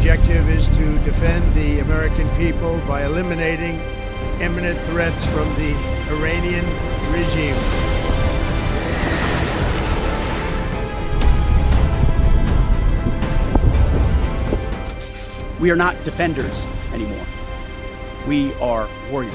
objective is to defend the American people by eliminating imminent threats from the Iranian regime. We are not defenders anymore. We are warriors.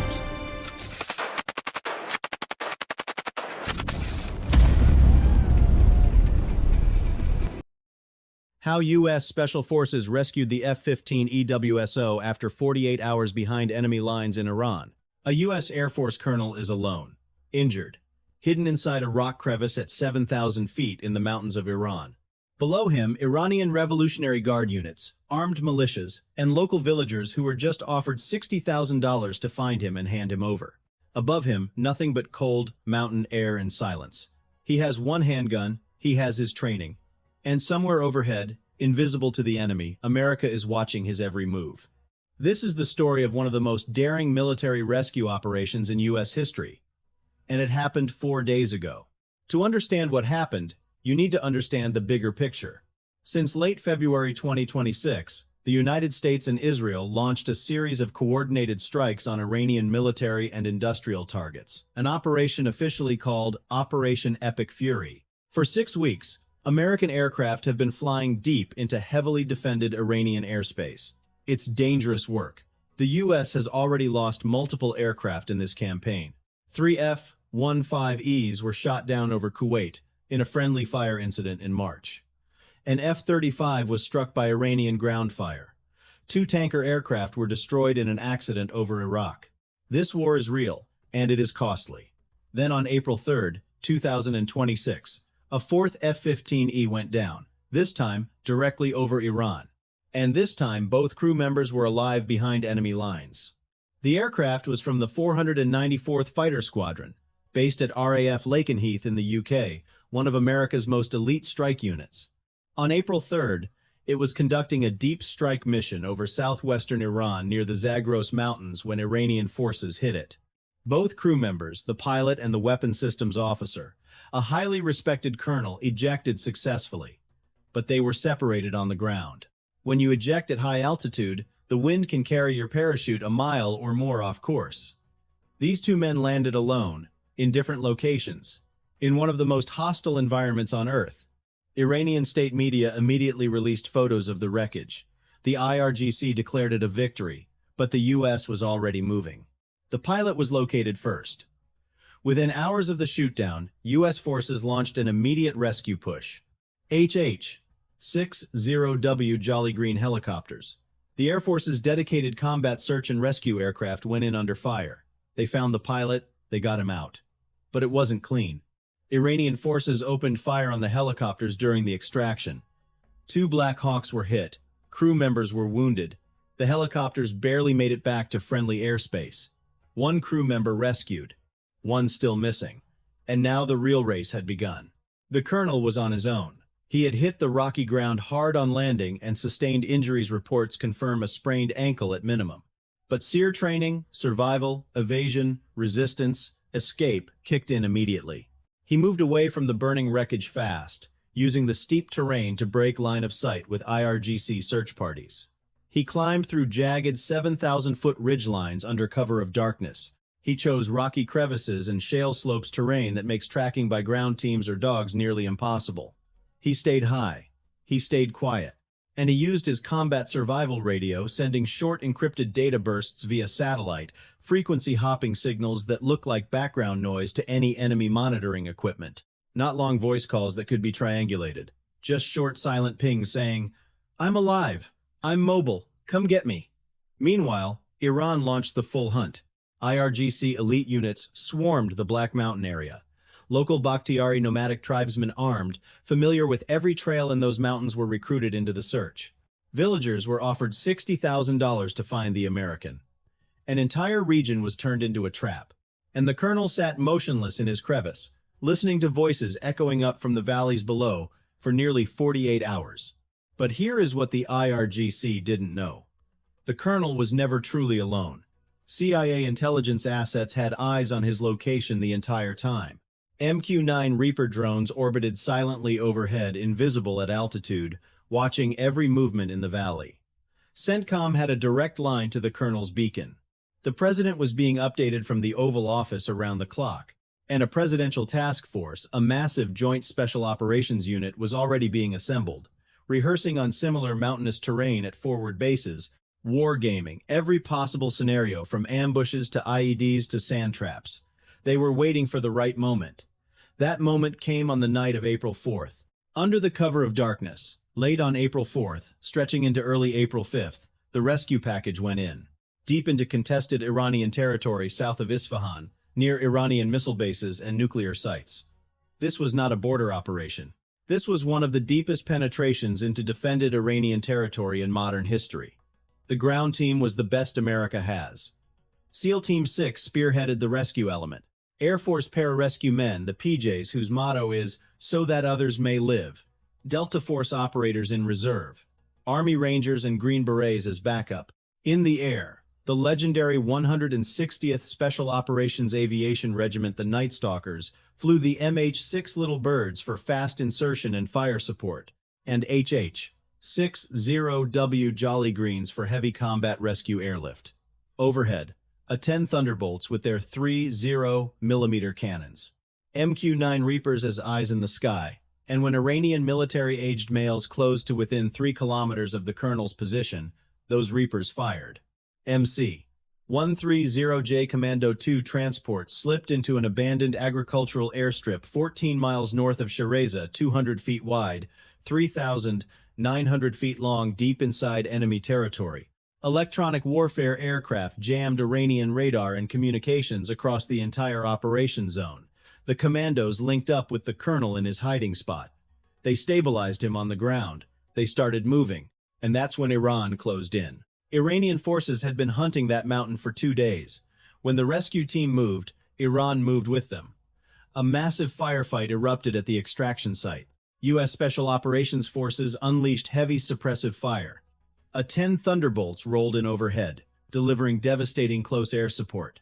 How U.S. Special Forces rescued the F-15E WSO after 48 hours behind enemy lines in Iran. A U.S. Air Force colonel is alone, injured, hidden inside a rock crevice at 7,000 feet in the mountains of Iran. Below him, Iranian Revolutionary Guard units, armed militias, and local villagers who were just offered $60,000 to find him and hand him over. Above him, nothing but cold, mountain air and silence. He has one handgun, he has his training. And somewhere overhead, invisible to the enemy, America is watching his every move. This is the story of one of the most daring military rescue operations in U.S. history. And it happened 4 days ago. To understand what happened, you need to understand the bigger picture. Since late February 2026, the United States and Israel launched a series of coordinated strikes on Iranian military and industrial targets, an operation officially called Operation Epic Fury. For 6 weeks, American aircraft have been flying deep into heavily defended Iranian airspace. It's dangerous work. The U.S. has already lost multiple aircraft in this campaign. 3 F-15Es were shot down over Kuwait in a friendly fire incident in March. An F-35 was struck by Iranian ground fire. 2 tanker aircraft were destroyed in an accident over Iraq. This war is real, and it is costly. Then on April 3, 2026, a 4th F-15E went down, this time directly over Iran. And this time both crew members were alive behind enemy lines. The aircraft was from the 494th Fighter Squadron, based at RAF Lakenheath in the UK, one of America's most elite strike units. On April 3rd, it was conducting a deep strike mission over southwestern Iran near the Zagros Mountains when Iranian forces hit it. Both crew members, the pilot and the weapons systems officer, a highly respected colonel, ejected successfully, but they were separated on the ground. When you eject at high altitude, the wind can carry your parachute a mile or more off course. These 2 men landed alone, in different locations, in one of the most hostile environments on Earth. Iranian state media immediately released photos of the wreckage. The IRGC declared it a victory, but the U.S. was already moving. The pilot was located first. Within hours of the shootdown, U.S. forces launched an immediate rescue push. HH-60W Jolly Green helicopters. The Air Force's dedicated combat search and rescue aircraft went in under fire. They found the pilot, they got him out. But it wasn't clean. Iranian forces opened fire on the helicopters during the extraction. 2 Black Hawks were hit. Crew members were wounded. The helicopters barely made it back to friendly airspace. 1 crew member rescued. 1 still missing. And now the real race had begun. The colonel was on his own. He had hit the rocky ground hard on landing, and sustained injuries reports confirm a sprained ankle at minimum. But SEER training, survival, evasion, resistance, escape kicked in immediately. He moved away from the burning wreckage fast, using the steep terrain to break line of sight with IRGC search parties. He climbed through jagged 7,000-foot ridgelines under cover of darkness. He chose rocky crevices and shale slopes terrain that makes tracking by ground teams or dogs nearly impossible. He stayed high. He stayed quiet. And he used his combat survival radio, sending short encrypted data bursts via satellite, frequency hopping signals that look like background noise to any enemy monitoring equipment. Not long voice calls that could be triangulated. Just short silent pings saying, "I'm alive. I'm mobile. Come get me." Meanwhile, Iran launched the full hunt. IRGC elite units swarmed the Black Mountain area. Local Bakhtiari nomadic tribesmen armed, familiar with every trail in those mountains, were recruited into the search. Villagers were offered $60,000 to find the American. An entire region was turned into a trap, and the colonel sat motionless in his crevice, listening to voices echoing up from the valleys below for nearly 48 hours. But here is what the IRGC didn't know. The colonel was never truly alone. CIA intelligence assets had eyes on his location the entire time. MQ-9 Reaper drones orbited silently overhead, invisible at altitude, watching every movement in the valley. CENTCOM had a direct line to the colonel's beacon. The president was being updated from the Oval Office around the clock, and a presidential task force, a massive joint special operations unit, was already being assembled, rehearsing on similar mountainous terrain at forward bases, wargaming every possible scenario from ambushes to IEDs to sand traps. They were waiting for the right moment. That moment came on the night of April 4th. Under the cover of darkness, late on April 4th, stretching into early April 5th, the rescue package went in, deep into contested Iranian territory south of Isfahan, near Iranian missile bases and nuclear sites. This was not a border operation. This was one of the deepest penetrations into defended Iranian territory in modern history. The ground team was the best America has. SEAL Team 6 spearheaded the rescue element. Air Force Pararescue Men, the PJs, whose motto is, "So that others may live." Delta Force operators in reserve. Army Rangers and Green Berets as backup. In the air, the legendary 160th Special Operations Aviation Regiment, the Night Stalkers, flew the MH-6 Little Birds for fast insertion and fire support, and HH-60W Jolly Greens for heavy combat rescue airlift. Overhead, a 10 Thunderbolts with their 30mm cannons. MQ-9 Reapers as eyes in the sky, and when Iranian military-aged males closed to within 3 kilometers of the colonel's position, those Reapers fired. MC-130J Commando 2 transports slipped into an abandoned agricultural airstrip 14 miles north of Shareza, 200 feet wide, 3,900 feet long, deep inside enemy territory. Electronic warfare aircraft jammed Iranian radar and communications across the entire operation zone. The commandos linked up with the colonel in his hiding spot. They stabilized him on the ground. They started moving, and that's when Iran closed in. Iranian forces had been hunting that mountain for 2 days. When the rescue team moved, Iran moved with them. A massive firefight erupted at the extraction site. U.S. Special Operations Forces unleashed heavy suppressive fire. A 10 Thunderbolts rolled in overhead, delivering devastating close air support.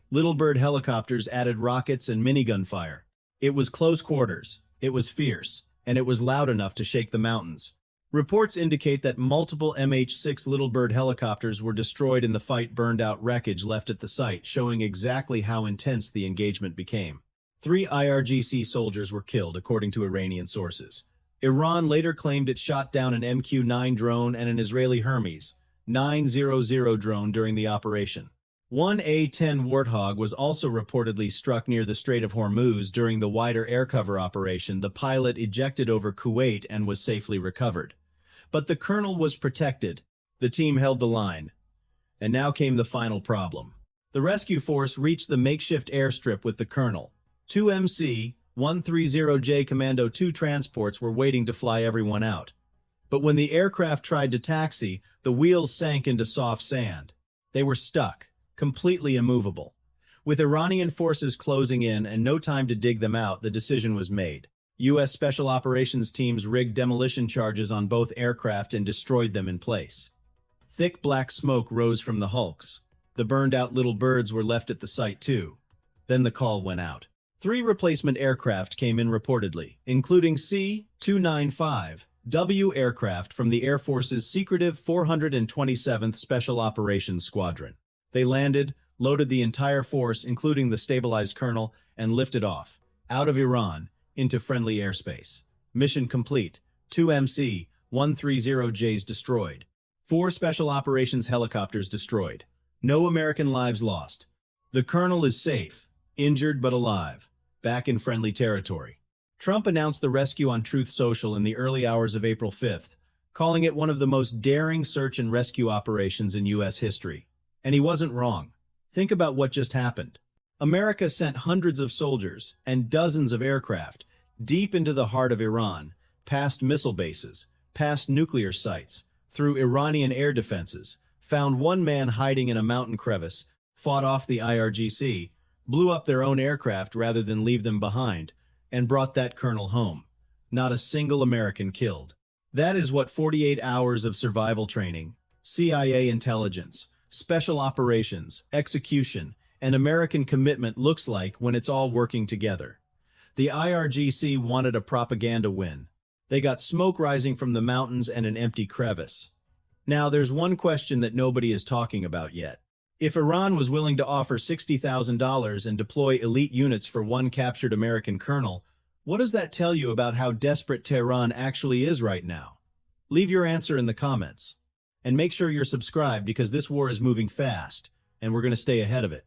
Little Bird helicopters added rockets and minigun fire. It was close quarters, it was fierce, and it was loud enough to shake the mountains. Reports indicate that multiple MH-6 Little Bird helicopters were destroyed in the fight. Burned-out wreckage left at the site, showing exactly how intense the engagement became. 3 IRGC soldiers were killed, according to Iranian sources. Iran later claimed it shot down an MQ-9 drone and an Israeli Hermes 900 drone during the operation. One A-10 Warthog was also reportedly struck near the Strait of Hormuz during the wider air cover operation. The pilot ejected over Kuwait and was safely recovered. But the colonel was protected. The team held the line. And now came the final problem. The rescue force reached the makeshift airstrip with the colonel. 2 MC-130J Commando 2 transports were waiting to fly everyone out. But when the aircraft tried to taxi, the wheels sank into soft sand. They were stuck, completely immovable. With Iranian forces closing in and no time to dig them out, the decision was made. U.S. Special Operations teams rigged demolition charges on both aircraft and destroyed them in place. Thick black smoke rose from the hulks. The burned-out Little Birds were left at the site too. Then the call went out. 3 replacement aircraft came in reportedly, including C-295W aircraft from the Air Force's secretive 427th Special Operations Squadron. They landed, loaded the entire force, including the stabilized colonel, and lifted off, out of Iran, into friendly airspace. Mission complete. 2 MC-130Js destroyed. 4 Special Operations helicopters destroyed. No American lives lost. The colonel is safe, injured but alive, back in friendly territory. Trump announced the rescue on Truth Social in the early hours of April 5th, calling it one of the most daring search and rescue operations in U.S. history. And he wasn't wrong. Think about what just happened. America sent hundreds of soldiers and dozens of aircraft deep into the heart of Iran, past missile bases, past nuclear sites, through Iranian air defenses, found one man hiding in a mountain crevice, fought off the IRGC, blew up their own aircraft rather than leave them behind, and brought that colonel home. Not a single American killed. That is what 48 hours of survival training, CIA intelligence, special operations, execution, and American commitment looks like when it's all working together. The IRGC wanted a propaganda win. They got smoke rising from the mountains and an empty crevice. Now, there's one question that nobody is talking about yet. If Iran was willing to offer $60,000 and deploy elite units for one captured American colonel, what does that tell you about how desperate Tehran actually is right now? Leave your answer in the comments. And make sure you're subscribed because this war is moving fast, and we're going to stay ahead of it.